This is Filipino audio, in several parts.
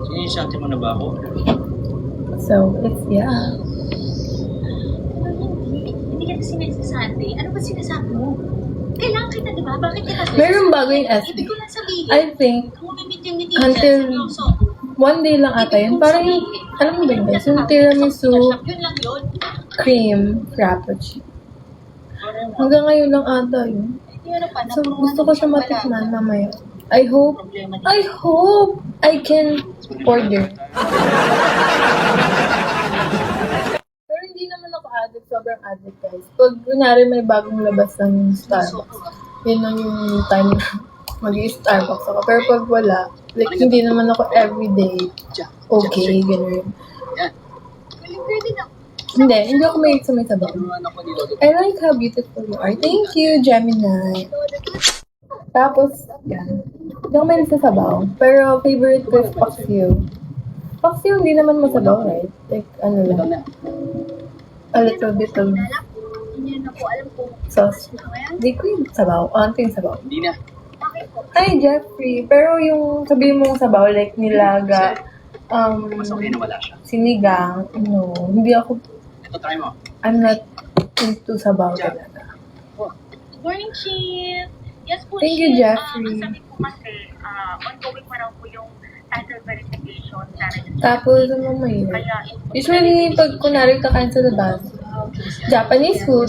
Sinisante mo na ba ako? So, it's, yeah. Hindi kita sinasasante. Ano ba sinasabi mo? Kailangan kita, di ba? Bakit kita? Meron bago yung SB. Ibig ko lang sabihin. I think, Kung umimit yung ngiti until dyan, seryoso. one day lang ata yun. Parang yung, alam mo ba yun guys? Yung tiramisu Yun lang yun. cream frappuccino. Hanggang ngayon lang ata yun. Ano pa, So, gusto ko siya matikman mamaya. I hope I can order. Pero hindi naman ako addict, sobrang addict guys. Pag kunwari may bagong labas ng Starbucks, yun lang yung time na mag-i-Starbucks ako. Pero pag wala, like hindi naman ako everyday okay, gano'n. Pwede na. Hindi ako may sabaw. I like how beautiful you are. Thank you, Gemini. Tapos, yan. Hindi ako may sabaw. Pero favorite ko is paksiw. Paksiw hindi naman masabaw, right? Like, ano lang. A little bit of Hindi na po alam kung sauce. Hindi ko yung sabaw. Anting sabaw. Hindi na. bakit po. Hi, Jeffrey. Pero yung sabihin mong sabaw, like nilaga, Mas okay na wala siya. sinigang, no. Hindi ako, Ito, try mo. I'm not into sabaw talaga. Morning, Chief. Yes po, Thank you, Chief. Jeffrey. Sabi ko kasi, ongoing pa raw po yung title verification. Tapos, ano may Kaya, usually, pag kunwari kakain sa labas, Japanese food,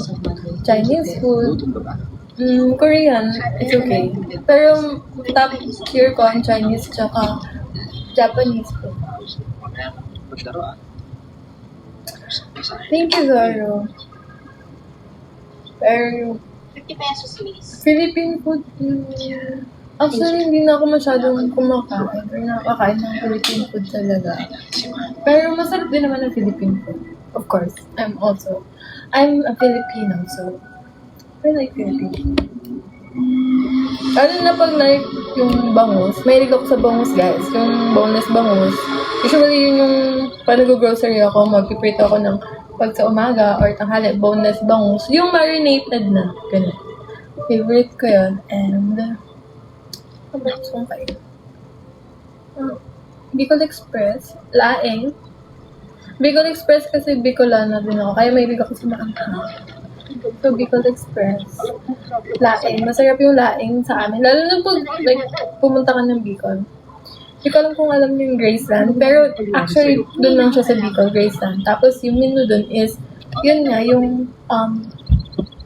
Chinese food, Korean, it's okay. Pero top tier ko ang Chinese tsaka Japanese food. Maglaro ah. Thank you, Zoro. Pero yung 50 pesos, please. Philippine food, actually, hindi na ako masyadong kumakain or nakakain ng Philippine food talaga. Pero masarap din naman ang Philippine food. Of course, I'm a Filipino, so I like Philippine food. Ano na pag like yung bangus, mahilig ako sa bangus guys, yung boneless bangus. Usually yun yung pag nag-grocery ako, mag-prepare ako ng pag sa umaga or tanghali, boneless bangus. Yung marinated na, ganun. Favorite ko yun. And, gusto kong kain. Bicol Express, laing. Bicol Express kasi Bicolana din ako, kaya mahilig ako sa maanghang. So, Bicol Express, laing. Masarap yung laing sa amin. Lalo na pag like, pumunta ka ng Bicol. Hindi ko alam kung alam niyo yung Graceland. Pero actually, doon lang siya sa Bicol, Graceland. Tapos yung menu doon is, yun nga, yung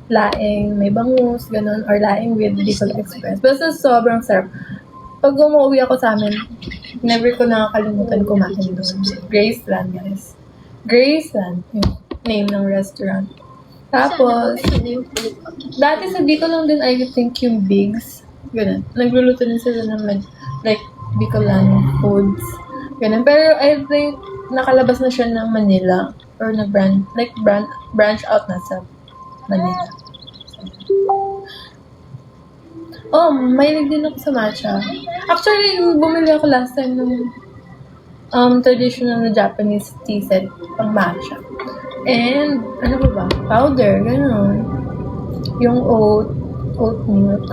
laing, may bangus, ganun, or laing with Bicol Express. Basta sobrang sarap. Pag umuwi ako sa amin, never ko nakakalimutan kumain doon. Graceland, guys. Graceland, yung name ng restaurant. Tapos, dati sa Bicol lang din, I think, yung Bigs. Ganun. Nagluluto din sila ng like, Bicolano foods. Ganun. Pero I think, nakalabas na siya ng Manila. Or branch out na sa Manila. Oh, mahilig din ako sa matcha. Actually, bumili ako last time ng traditional na Japanese tea set pang matcha. And, ano ba? Powder, gano'n. Yung oat milk.